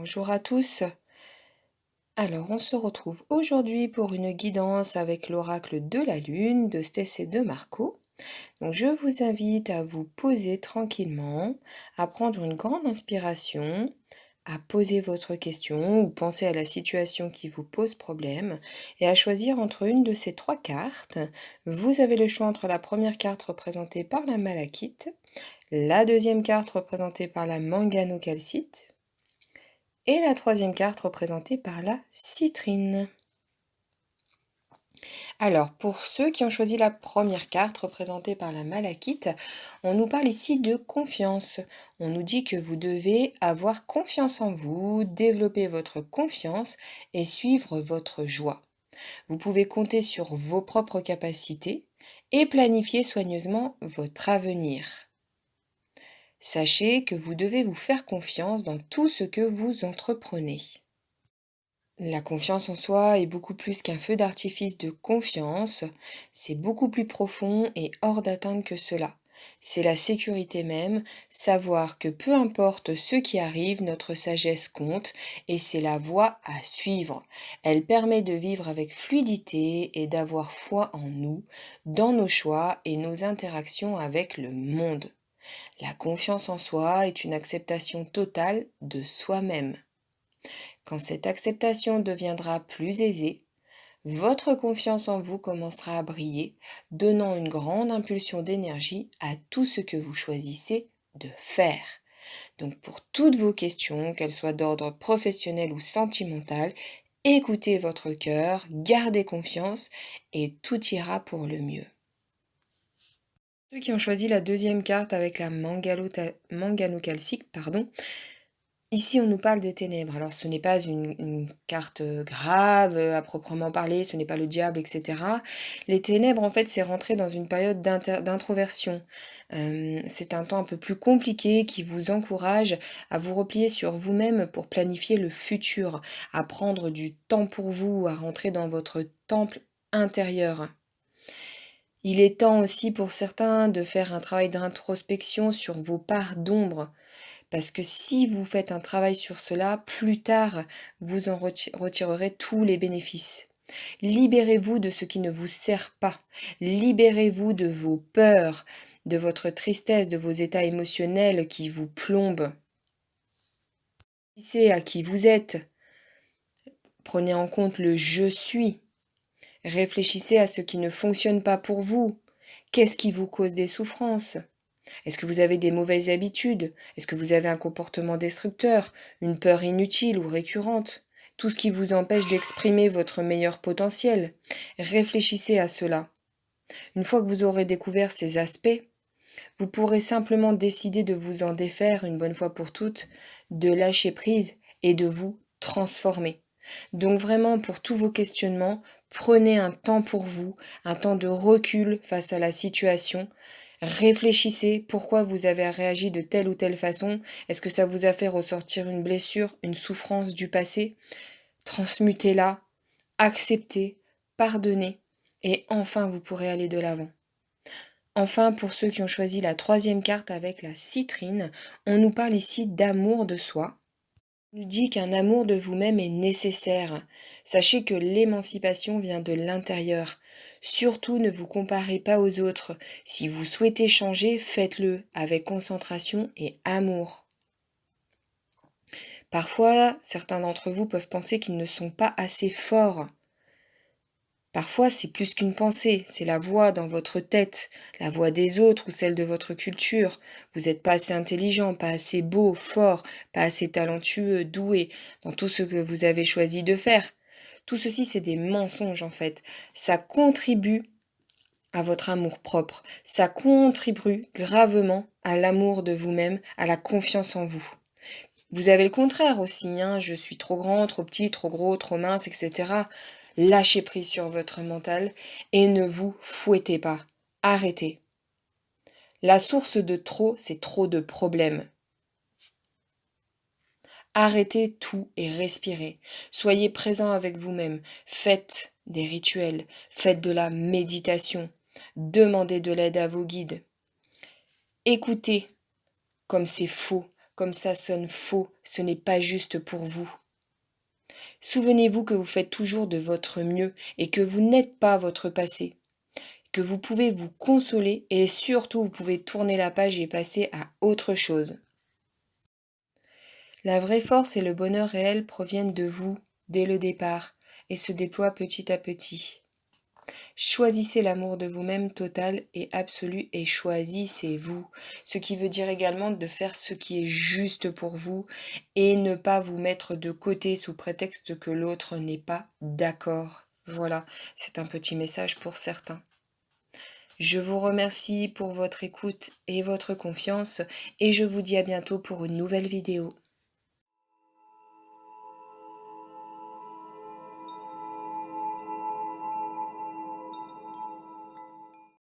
Bonjour à tous. Alors, on se retrouve aujourd'hui pour une guidance avec l'oracle de la Lune de Stess et de Marco. Donc, je vous invite à vous poser tranquillement, à prendre une grande inspiration, à poser votre question ou penser à la situation qui vous pose problème et à choisir entre une de ces trois cartes. Vous avez le choix entre la première carte représentée par la malachite, la deuxième carte représentée par la mangano-calcite et la troisième carte représentée par la citrine. Alors, pour ceux qui ont choisi la première carte représentée par la malachite, on nous parle ici de confiance. On nous dit que vous devez avoir confiance en vous, développer votre confiance et suivre votre joie. Vous pouvez compter sur vos propres capacités et planifier soigneusement votre avenir. Sachez que vous devez vous faire confiance dans tout ce que vous entreprenez. La confiance en soi est beaucoup plus qu'un feu d'artifice de confiance, c'est beaucoup plus profond et hors d'atteinte que cela. C'est la sécurité même, savoir que peu importe ce qui arrive, notre sagesse compte et c'est la voie à suivre. Elle permet de vivre avec fluidité et d'avoir foi en nous, dans nos choix et nos interactions avec le monde. La confiance en soi est une acceptation totale de soi-même. Quand cette acceptation deviendra plus aisée, votre confiance en vous commencera à briller, donnant une grande impulsion d'énergie à tout ce que vous choisissez de faire. Donc pour toutes vos questions, qu'elles soient d'ordre professionnel ou sentimental, écoutez votre cœur, gardez confiance et tout ira pour le mieux. Ceux qui ont choisi la deuxième carte avec la mangano-calcique, ici, on nous parle des ténèbres. Alors, ce n'est pas une carte grave à proprement parler, ce n'est pas le diable, etc. Les ténèbres, en fait, c'est rentrer dans une période d'introversion. C'est un temps un peu plus compliqué qui vous encourage à vous replier sur vous-même pour planifier le futur, à prendre du temps pour vous, à rentrer dans votre temple intérieur. Il est temps aussi pour certains de faire un travail d'introspection sur vos parts d'ombre. Parce que si vous faites un travail sur cela, plus tard, vous en retirerez tous les bénéfices. Libérez-vous de ce qui ne vous sert pas. Libérez-vous de vos peurs, de votre tristesse, de vos états émotionnels qui vous plombent. Réfléchissez à qui vous êtes. Prenez en compte le je suis. Réfléchissez à ce qui ne fonctionne pas pour vous. Qu'est-ce qui vous cause des souffrances ? Est-ce que vous avez des mauvaises habitudes? Est-ce que vous avez un comportement destructeur, une peur inutile ou récurrente? Tout ce qui vous empêche d'exprimer votre meilleur potentiel. Réfléchissez à cela. Une fois que vous aurez découvert ces aspects, vous pourrez simplement décider de vous en défaire une bonne fois pour toutes, de lâcher prise et de vous transformer. Donc vraiment, pour tous vos questionnements, prenez un temps pour vous, un temps de recul face à la situation. Réfléchissez pourquoi vous avez réagi de telle ou telle façon. Est-ce que ça vous a fait ressortir une blessure, une souffrance du passé? Transmutez-la, acceptez, pardonnez, et enfin vous pourrez aller de l'avant. Enfin, pour ceux qui ont choisi la troisième carte avec la citrine, on nous parle ici d'amour de soi. On nous dit qu'un amour de vous-même est nécessaire. Sachez que l'émancipation vient de l'intérieur. Surtout ne vous comparez pas aux autres. Si vous souhaitez changer, faites-le avec concentration et amour. Parfois, certains d'entre vous peuvent penser qu'ils ne sont pas assez forts. Parfois, c'est plus qu'une pensée, c'est la voix dans votre tête, la voix des autres ou celle de votre culture. Vous n'êtes pas assez intelligent, pas assez beau, fort, pas assez talentueux, doué dans tout ce que vous avez choisi de faire. Tout ceci, c'est des mensonges en fait. Ça contribue à votre amour-propre. Ça contribue gravement à l'amour de vous-même, à la confiance en vous. Vous avez le contraire aussi, hein, je suis trop grand, trop petit, trop gros, trop mince, etc. Lâchez prise sur votre mental et ne vous fouettez pas. Arrêtez. La source de trop, c'est trop de problèmes. Arrêtez tout et respirez. Soyez présent avec vous-même. Faites des rituels. Faites de la méditation. Demandez de l'aide à vos guides. Écoutez comme c'est faux. comme ça sonne faux, ce n'est pas juste pour vous. Souvenez-vous que vous faites toujours de votre mieux et que vous n'êtes pas votre passé, que vous pouvez vous consoler et surtout vous pouvez tourner la page et passer à autre chose. La vraie force et le bonheur réel proviennent de vous dès le départ et se déploient petit à petit. Choisissez l'amour de vous-même total et absolu et choisissez-vous. Ce qui veut dire également de faire ce qui est juste pour vous et ne pas vous mettre de côté sous prétexte que l'autre n'est pas d'accord. Voilà, c'est un petit message pour certains. Je vous remercie pour votre écoute et votre confiance et je vous dis à bientôt pour une nouvelle vidéo.